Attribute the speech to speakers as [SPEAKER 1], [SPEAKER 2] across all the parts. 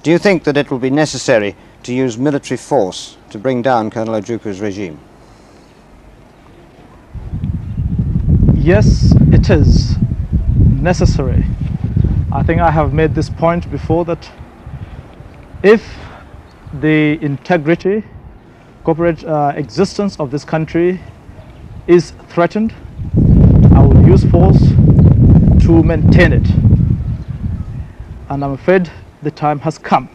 [SPEAKER 1] Do you think that it will be necessary to use military force to bring down Colonel Ojukwu regime?
[SPEAKER 2] Yes, it is necessary. I think I have made this point before, that if the integrity, corporate existence of this country is threatened, I will use force to maintain it. And I'm afraid the time has come.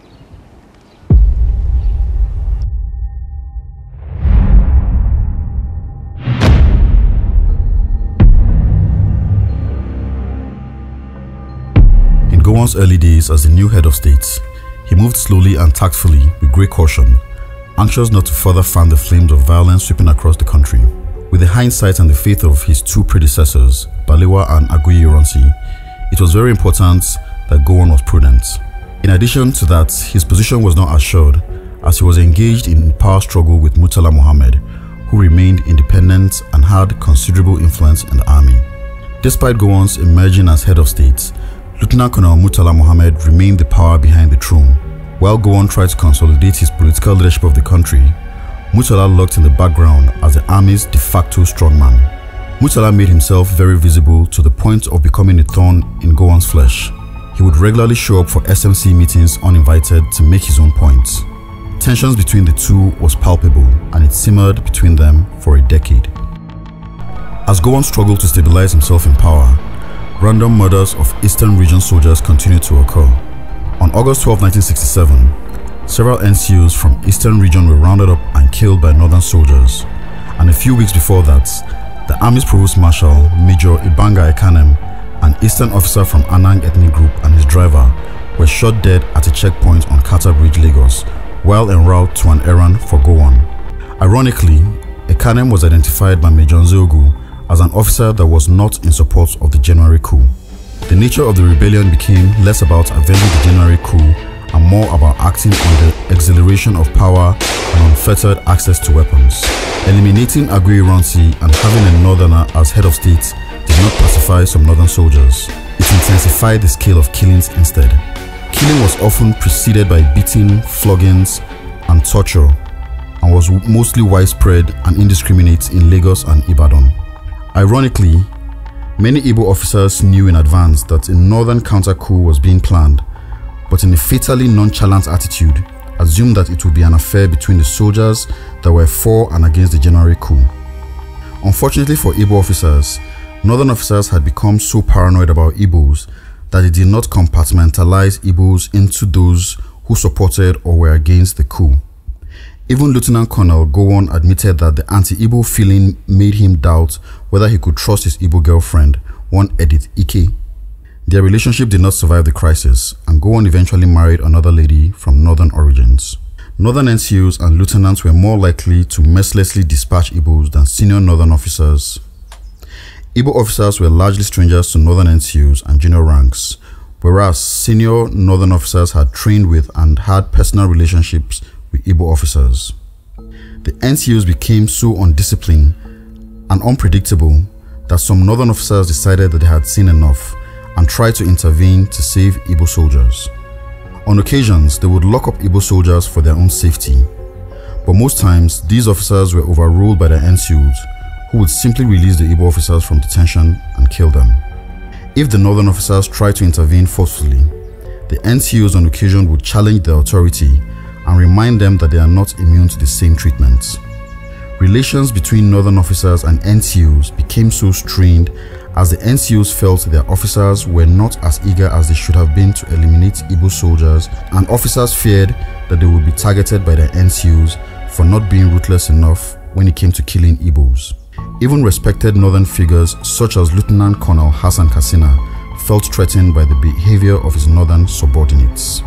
[SPEAKER 3] In Gowon's early days as the new head of state, he moved slowly and tactfully with great caution, anxious not to further fan the flames of violence sweeping across the country. With the hindsight and the faith of his two predecessors, Balewa and Aguiyi Ironsi, it was very important that Gowon was prudent. In addition to that, his position was not assured, as he was engaged in power struggle with Murtala Muhammad, who remained independent and had considerable influence in the army. Despite Gowon's emerging as head of state, Lieutenant Colonel Murtala Muhammad remained the power behind the throne. While Gowon tried to consolidate his political leadership of the country, Murtala lurked in the background as the army's de facto strongman. Murtala made himself very visible to the point of becoming a thorn in Gowon's flesh. He would regularly show up for SMC meetings uninvited to make his own points. Tensions between the two was palpable, and it simmered between them for a decade. As Gowon struggled to stabilize himself in power, random murders of Eastern Region soldiers continued to occur. On August 12, 1967, several NCOs from Eastern Region were rounded up and killed by Northern soldiers. And a few weeks before that, the Army's Provost Marshal, Major Ibanga Ekanem, an Eastern officer from Anang ethnic group, and his driver were shot dead at a checkpoint on Kata Bridge, Lagos, while en route to an errand for Gowon. Ironically, Ekanem was identified by Major Nzeogu as an officer that was not in support of the January coup. The nature of the rebellion became less about avenging the January coup and more about acting on the exhilaration of power and unfettered access to weapons. Eliminating Aguiyi Ironsi and having a northerner as head of state did not pacify some northern soldiers. It intensified the scale of killings instead. Killing was often preceded by beating, floggings, and torture, and was mostly widespread and indiscriminate in Lagos and Ibadan. Ironically, many Igbo officers knew in advance that a northern counter-coup was being planned, but in a fatally nonchalant attitude, assumed that it would be an affair between the soldiers that were for and against the January coup. Unfortunately for Igbo officers, northern officers had become so paranoid about Igbos that they did not compartmentalize Igbos into those who supported or were against the coup. Even Lieutenant Colonel Gowon admitted that the anti-Igbo feeling made him doubt whether he could trust his Igbo girlfriend, one Edith Ike. Their relationship did not survive the crisis, and Gowon eventually married another lady from northern origins. Northern NCOs and lieutenants were more likely to mercilessly dispatch Igbos than senior northern officers. Igbo officers were largely strangers to northern NCOs and junior ranks, whereas senior northern officers had trained with and had personal relationships with Igbo officers. The NCOs became so undisciplined and unpredictable that some northern officers decided that they had seen enough and tried to intervene to save Igbo soldiers. On occasions, they would lock up Igbo soldiers for their own safety, but most times these officers were overruled by their NCOs, who would simply release the Igbo officers from detention and kill them. If the northern officers tried to intervene forcefully, the NCOs on occasion would challenge the authority and remind them that they are not immune to the same treatment. Relations between northern officers and NCOs became so strained as the NCOs felt their officers were not as eager as they should have been to eliminate Igbo soldiers, and officers feared that they would be targeted by their NCOs for not being ruthless enough when it came to killing Igbos. Even respected northern figures such as Lieutenant Colonel Hassan Katsina felt threatened by the behavior of his northern subordinates.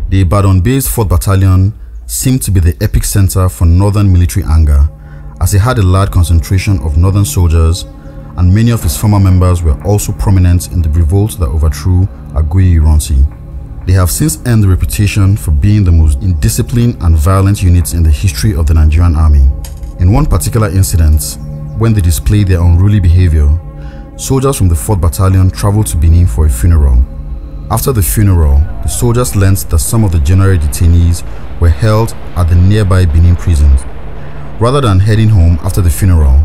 [SPEAKER 3] The Ibadan-based 4th Battalion seemed to be the epic center for northern military anger, as it had a large concentration of northern soldiers, and many of its former members were also prominent in the revolt that overthrew Aguiyi Ironsi. They have since earned the reputation for being the most indisciplined and violent units in the history of the Nigerian army. In one particular incident, when they displayed their unruly behavior, soldiers from the 4th Battalion traveled to Benin for a funeral. After the funeral, the soldiers learned that some of the general detainees were held at the nearby Benin prison. Rather than heading home after the funeral,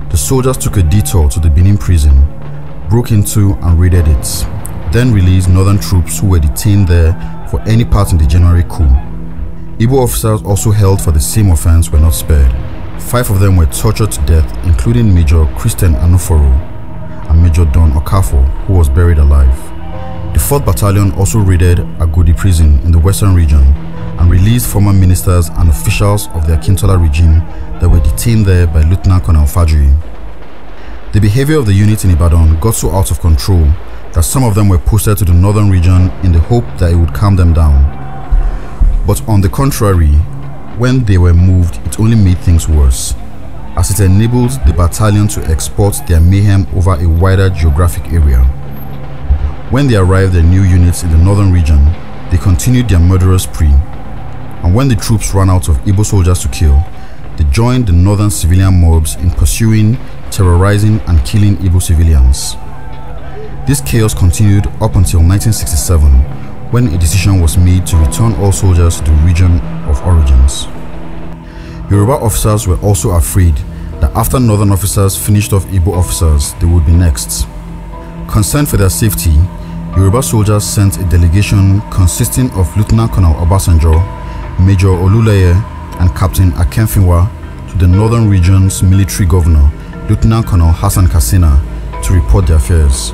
[SPEAKER 3] the soldiers took a detour to the Benin prison, broke into and raided it, then released northern troops who were detained there for any part in the January coup. Igbo officers also held for the same offense were not spared. 5 of them were tortured to death, including Major Christian Anuforo and Major Don Okafo, who was buried alive. The 4th Battalion also raided Agodi prison in the western region and released former ministers and officials of the Akintola regime that were detained there by Lieutenant Colonel Fajri. The behavior of the unit in Ibadan got so out of control that some of them were posted to the northern region in the hope that it would calm them down. But on the contrary, when they were moved, it only made things worse, as it enabled the battalion to export their mayhem over a wider geographic area. When they arrived at new units in the northern region, they continued their murderous spree, and when the troops ran out of Igbo soldiers to kill, they joined the northern civilian mobs in pursuing, terrorizing and killing Igbo civilians. This chaos continued up until 1967, when a decision was made to return all soldiers to the region of origins. Yoruba officers were also afraid that after northern officers finished off Igbo officers, they would be next. Concerned for their safety, Yoruba soldiers sent a delegation consisting of Lieutenant Colonel Obasanjo, Major Oluleye, and Captain Akenfinwa to the northern region's military governor, Lieutenant Colonel Hassan Katsina, to report their fears.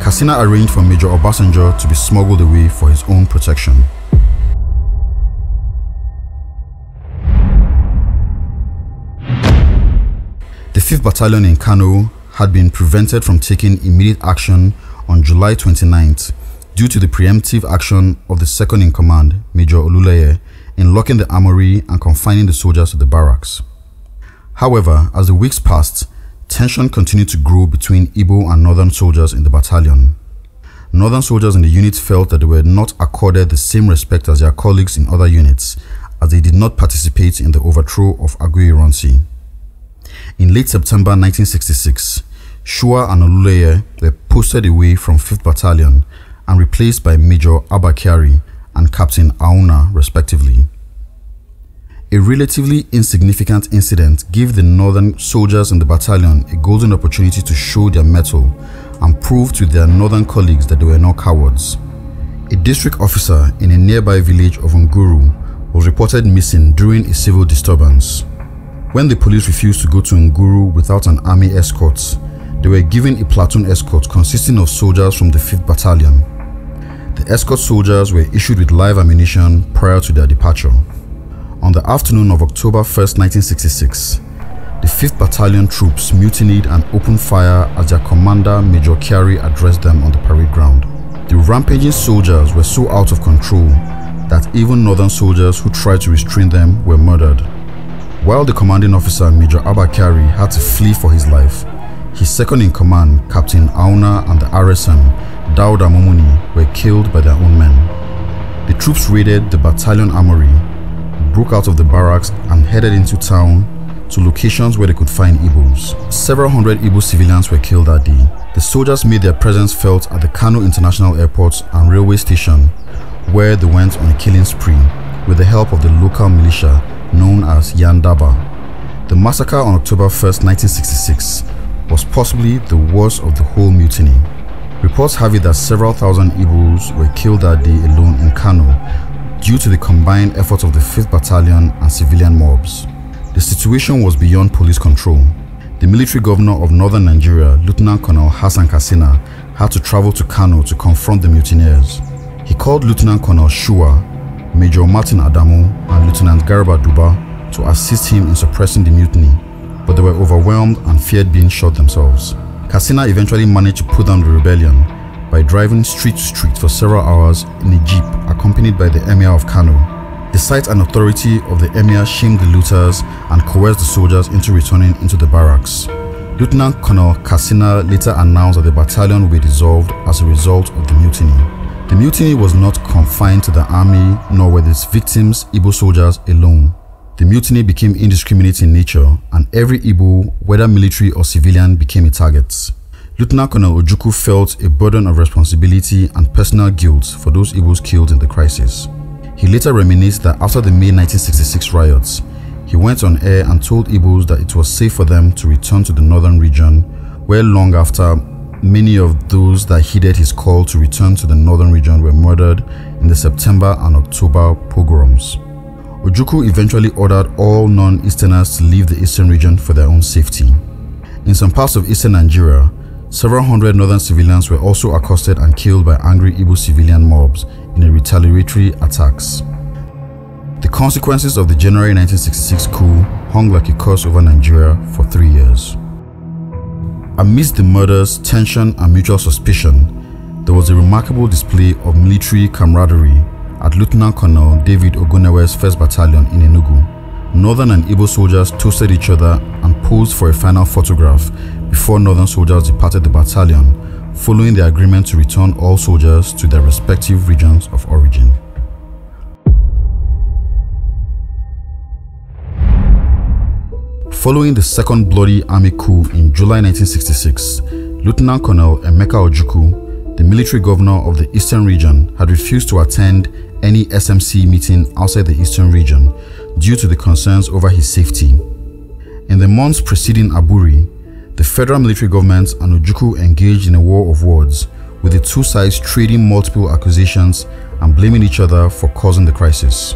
[SPEAKER 3] Katsina arranged for Major Obasanjo to be smuggled away for his own protection. The 5th Battalion in Kano had been prevented from taking immediate action on July 29th due to the preemptive action of the second-in-command, Major Oluleye, in locking the armory and confining the soldiers to the barracks. However, as the weeks passed, tension continued to grow between Igbo and northern soldiers in the battalion. Northern soldiers in the unit felt that they were not accorded the same respect as their colleagues in other units, as they did not participate in the overthrow of Aguiyi-Ironsi. In late September 1966, Shua and Oluleye were posted away from 5th Battalion and replaced by Major Abakari and Captain Auna, respectively. A relatively insignificant incident gave the northern soldiers in the battalion a golden opportunity to show their mettle and prove to their northern colleagues that they were not cowards. A district officer in a nearby village of Nguru was reported missing during a civil disturbance. When the police refused to go to Nguru without an army escort, they were given a platoon escort consisting of soldiers from the 5th Battalion. The escort soldiers were issued with live ammunition prior to their departure. On the afternoon of October 1st, 1966, the 5th Battalion troops mutinied and opened fire as their commander, Major Kyari, addressed them on the parade ground. The rampaging soldiers were so out of control that even northern soldiers who tried to restrain them were murdered. While the commanding officer, Major Abakari, had to flee for his life, his second-in-command, Captain Auna, and the RSM, Dauda Momuni, were killed by their own men. The troops raided the battalion armory, broke out of the barracks and headed into town to locations where they could find Igbos. Several hundred Igbo civilians were killed that day. The soldiers made their presence felt at the Kano International Airport and railway station, where they went on a killing spree with the help of the local militia known as Yandaba. The massacre on October 1st, 1966 was possibly the worst of the whole mutiny. Reports have it that several thousand Igbos were killed that day alone in Kano due to the combined efforts of the 5th Battalion and civilian mobs. The situation was beyond police control. The military governor of northern Nigeria, Lieutenant Colonel Hassan Katsina, had to travel to Kano to confront the mutineers. He called Lieutenant Colonel Shua, Major Martin Adamu, and Lieutenant Garba Duba to assist him in suppressing the mutiny, but they were overwhelmed and feared being shot themselves. Katsina eventually managed to put down the rebellion by driving street to street for several hours in a jeep accompanied by the Emir of Kano. The sight and authority of the Emir shamed the looters and coerced the soldiers into returning into the barracks. Lieutenant Colonel Katsina later announced that the battalion would be dissolved as a result of the mutiny. The mutiny was not confined to the army, nor were its victims Igbo soldiers alone. The The mutiny became indiscriminate in nature, and every Igbo, whether military or civilian, became a target. Lieutenant Colonel Ojukwu felt a burden of responsibility and personal guilt for those Igbos killed in the crisis. He later reminisced that after the May 1966 riots, he went on air and told Igbos that it was safe for them to return to the northern region, where long after, many of those that heeded his call to return to the northern region were murdered in the September and October pogroms. Ojukwu eventually ordered all non-Easterners to leave the eastern region for their own safety. In some parts of eastern Nigeria, several hundred northern civilians were also accosted and killed by angry Igbo civilian mobs in a retaliatory attacks. The consequences of the January 1966 coup hung like a curse over Nigeria for 3 years. Amidst the murders, tension, and mutual suspicion, there was a remarkable display of military camaraderie at Lieutenant Colonel David Ogunewe's 1st Battalion in Enugu. Northern and Igbo soldiers toasted each other and posed for a final photograph before Northern soldiers departed the battalion, following the agreement to return all soldiers to their respective regions of origin. Following the second bloody army coup in July 1966, Lieutenant Colonel Emeka Ojukwu, the military governor of the Eastern region, had refused to attend any SMC meeting outside the Eastern region due to the concerns over his safety. In the months preceding Aburi, the federal military government and Ojukwu engaged in a war of words, with the two sides trading multiple accusations and blaming each other for causing the crisis.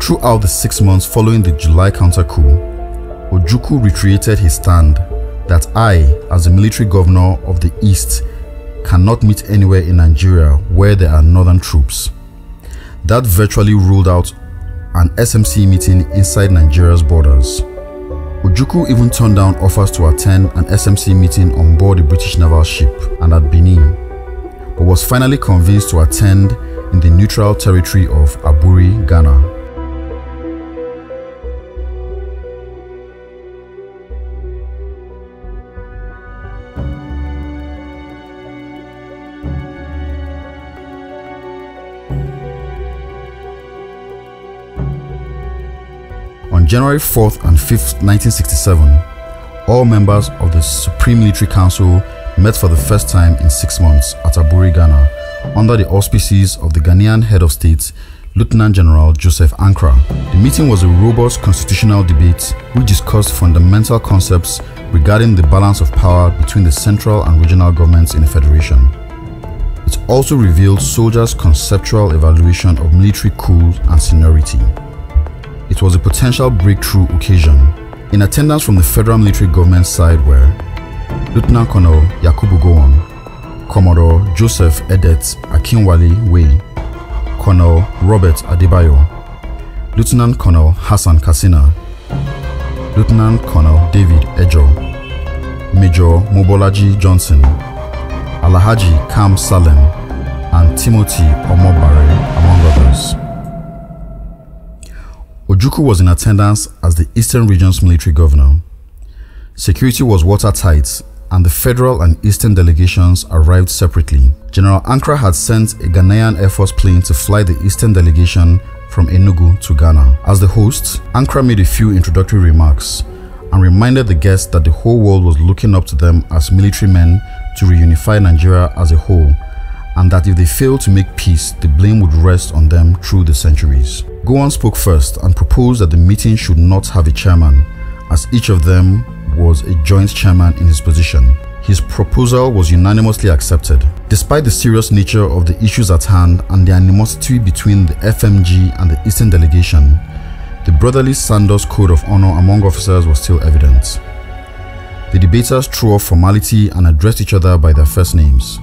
[SPEAKER 3] Throughout the 6 months following the July counter-coup, Ojukwu reiterated his stand that I, as the military governor of the East, cannot meet anywhere in Nigeria where there are northern troops. That virtually ruled out an SMC meeting inside Nigeria's borders. Ojukwu even turned down offers to attend an SMC meeting on board a British naval ship and at Benin, but was finally convinced to attend in the neutral territory of Aburi, Ghana. On January 4th and 5th, 1967, all members of the Supreme Military Council met for the first time in 6 months at Aburi, Ghana, under the auspices of the Ghanaian head of state, Lieutenant General Joseph Ankara. The meeting was a robust constitutional debate which discussed fundamental concepts regarding the balance of power between the central and regional governments in a federation. It also revealed soldiers' conceptual evaluation of military coups and seniority. It was a potential breakthrough occasion. In attendance from the federal military government side were Lieutenant Colonel Yakubu Gowon, Commodore Joseph Edet Akinwale Wey, Colonel Robert Adebayo, Lieutenant Colonel Hassan Kassina, Lieutenant Colonel David Ejo, Major Mobolaji Johnson, Alhaji Kam Salem, and Timothy Omobare, among others. Ojukwu was in attendance as the Eastern Region's military governor. Security was watertight, and the federal and eastern delegations arrived separately. General Ankara had sent a Ghanaian Air Force plane to fly the eastern delegation from Enugu to Ghana. As the host, Ankara made a few introductory remarks and reminded the guests that the whole world was looking up to them as military men to reunify Nigeria as a whole, and that if they failed to make peace, the blame would rest on them through the centuries. Gowon spoke first and proposed that the meeting should not have a chairman, as each of them was a joint chairman in his position. His proposal was unanimously accepted. Despite the serious nature of the issues at hand and the animosity between the FMG and the Eastern delegation, the brotherly Sanders Code of Honor among officers was still evident. The debaters threw off formality and addressed each other by their first names.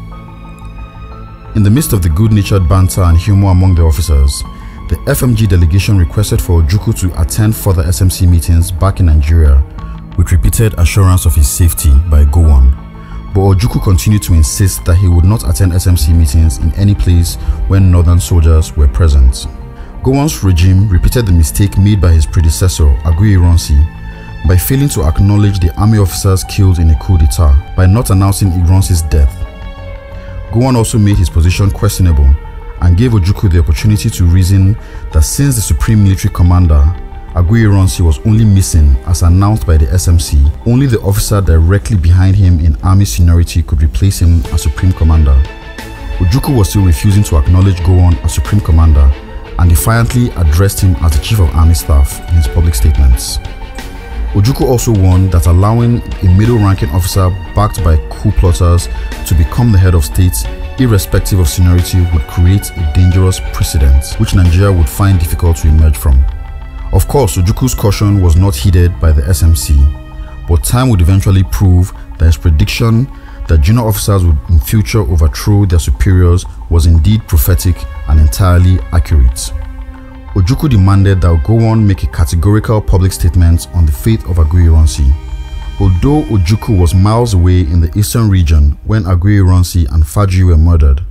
[SPEAKER 3] In the midst of the good-natured banter and humor among the officers, the FMG delegation requested for Ojukwu to attend further SMC meetings back in Nigeria, with repeated assurance of his safety by Gowon. But Ojukwu continued to insist that he would not attend SMC meetings in any place when northern soldiers were present. Gowon's regime repeated the mistake made by his predecessor, Aguiyi Ironsi, by failing to acknowledge the army officers killed in a coup d'etat by not announcing Ironsi's death. Gowon also made his position questionable and gave Ojukwu the opportunity to reason that since the Supreme Military Commander Aguiyi-Ironsi was only missing as announced by the SMC. Only the officer directly behind him in army seniority could replace him as Supreme Commander. Ojukwu was still refusing to acknowledge Gowon as Supreme Commander and defiantly addressed him as the Chief of Army Staff in his public statements. Ojukwu also warned that allowing a middle-ranking officer backed by coup plotters to become the head of state, irrespective of seniority, would create a dangerous precedent which Nigeria would find difficult to emerge from. Of course, Ojukwu's caution was not heeded by the SMC, but time would eventually prove that his prediction that junior officers would in future overthrow their superiors was indeed prophetic and entirely accurate. Ojukwu demanded that Gowon make a categorical public statement on the fate of Aguiyi-Ironsi. Although Ojukwu was miles away in the eastern region when Aguiyi-Ironsi and Fajri were murdered,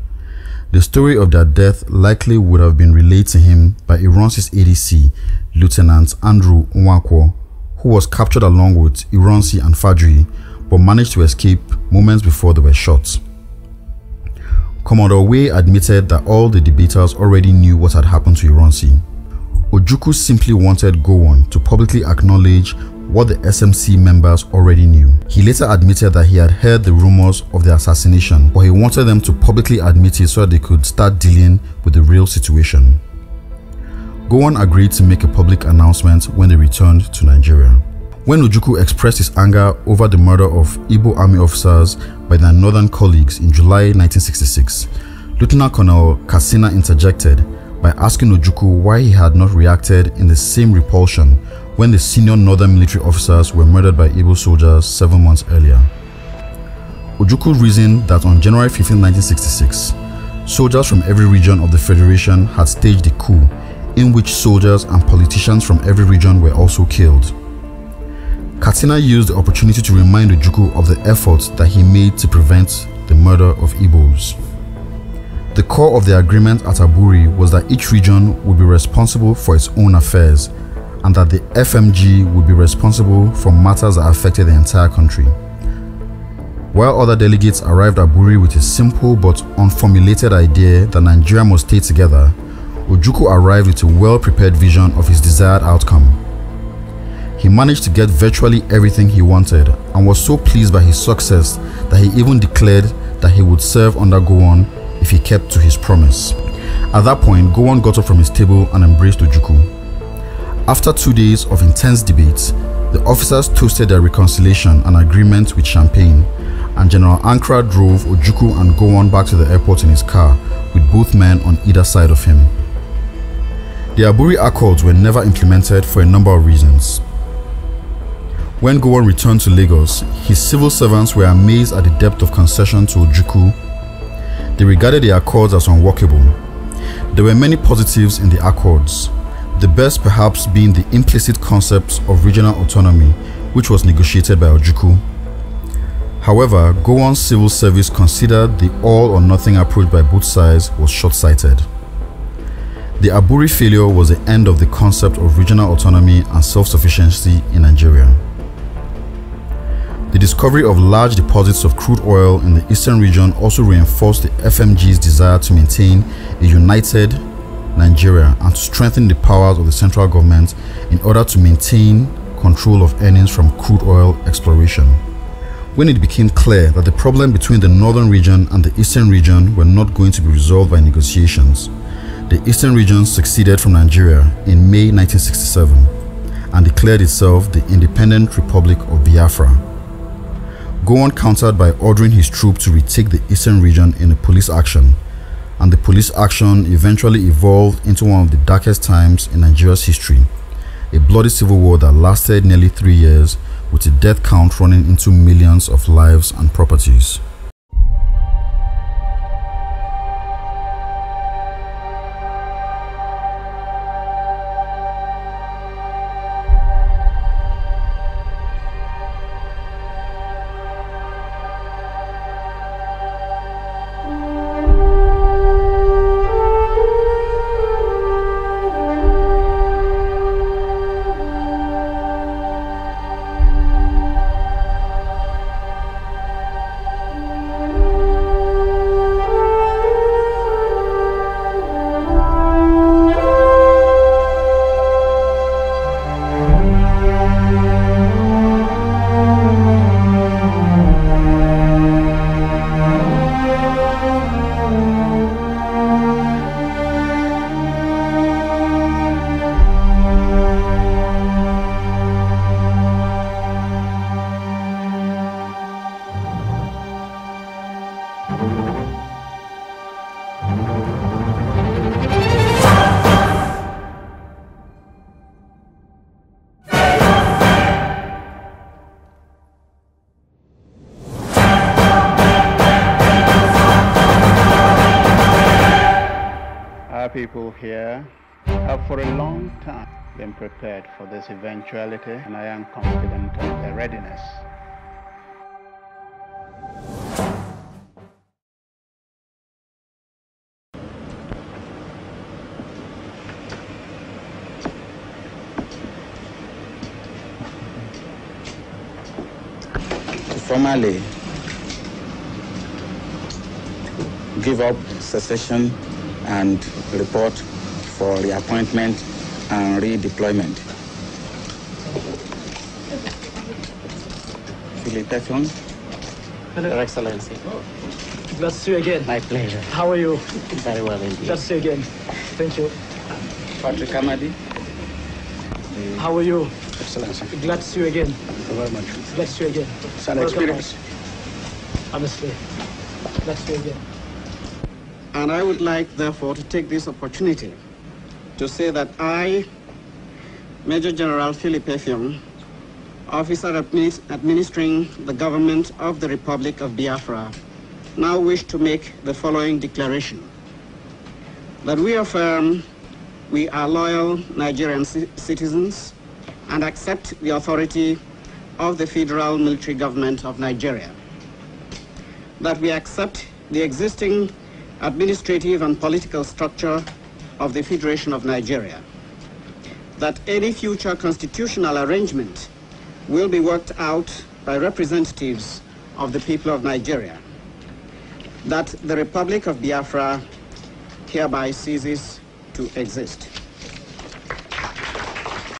[SPEAKER 3] the story of their death likely would have been relayed to him by Ironsi's ADC, Lieutenant Andrew Nwankwo, who was captured along with Ironsi and Fajri but managed to escape moments before they were shot. Commodore Way admitted that all the debaters already knew what had happened to Ironsi. Ojukwu simply wanted Gowon to publicly acknowledge what the SMC members already knew. He later admitted that he had heard the rumors of the assassination, but he wanted them to publicly admit it so that they could start dealing with the real situation. Gowon agreed to make a public announcement when they returned to Nigeria. When Ojukwu expressed his anger over the murder of Igbo army officers by their northern colleagues in July 1966, Lieutenant Colonel Katsina interjected by asking Ojukwu why he had not reacted in the same repulsion when the senior northern military officers were murdered by Igbo soldiers 7 months earlier. Ojukwu reasoned that on January 15, 1966, soldiers from every region of the Federation had staged a coup in which soldiers and politicians from every region were also killed. Katsina used the opportunity to remind Ojukwu of the efforts that he made to prevent the murder of Igbos. The core of the agreement at Aburi was that each region would be responsible for its own affairs and that the FMG would be responsible for matters that affected the entire country. While other delegates arrived at Aburi with a simple but unformulated idea that Nigeria must stay together, Ojukwu arrived with a well-prepared vision of his desired outcome. He managed to get virtually everything he wanted and was so pleased by his success that he even declared that he would serve under Gowon if he kept to his promise. At that point, Gowon got up from his table and embraced Ojukwu. After 2 days of intense debates, the officers toasted their reconciliation and agreement with champagne, and General Ankara drove Ojukwu and Gowon back to the airport in his car with both men on either side of him. The Aburi Accords were never implemented for a number of reasons. When Gowon returned to Lagos, his civil servants were amazed at the depth of concession to Ojukwu. They regarded the accords as unworkable. There were many positives in the accords, the best perhaps being the implicit concept of regional autonomy, which was negotiated by Ojukwu. However, Gowon's civil service considered the all-or-nothing approach by both sides was short-sighted. The Aburi failure was the end of the concept of regional autonomy and self-sufficiency in Nigeria. The discovery of large deposits of crude oil in the eastern region also reinforced the FMG's desire to maintain a united Nigeria and to strengthen the powers of the central government in order to maintain control of earnings from crude oil exploration. When it became clear that the problem between the northern region and the eastern region were not going to be resolved by negotiations, the eastern region seceded from Nigeria in May 1967 and declared itself the Independent Republic of Biafra. Gowon countered by ordering his troops to retake the eastern region in a police action, and the police action eventually evolved into one of the darkest times in Nigeria's history, a bloody civil war that lasted nearly 3 years, with a death count running into millions of lives and properties.
[SPEAKER 4] people here have for a long time been prepared for this eventuality, and I am confident of their readiness.
[SPEAKER 5] Formally give up secession and report for reappointment and redeployment. Philip Effiong.
[SPEAKER 6] Hello, Your Excellency.
[SPEAKER 2] Glad to see you again.
[SPEAKER 6] My pleasure.
[SPEAKER 2] How are you?
[SPEAKER 6] Very well indeed.
[SPEAKER 2] Glad to see you again. Thank you.
[SPEAKER 5] Patrick Amadi.
[SPEAKER 2] How are you?
[SPEAKER 6] Excellency.
[SPEAKER 2] Glad to see you again.
[SPEAKER 6] Thank you very much.
[SPEAKER 2] Glad to see you again.
[SPEAKER 6] It's an experience.
[SPEAKER 2] Honestly, glad to see you again.
[SPEAKER 6] And I would like, therefore, to take this opportunity to say that I, Major General Philip Effiong, officer administering the government of the Republic of Biafra, now wish to make the following declaration. That we affirm we are loyal Nigerian citizens and accept the authority of the Federal Military Government of Nigeria. That we accept the existing administrative and political structure of the Federation of Nigeria. That any future constitutional arrangement will be worked out by representatives of the people of Nigeria. That the Republic of Biafra hereby ceases to exist.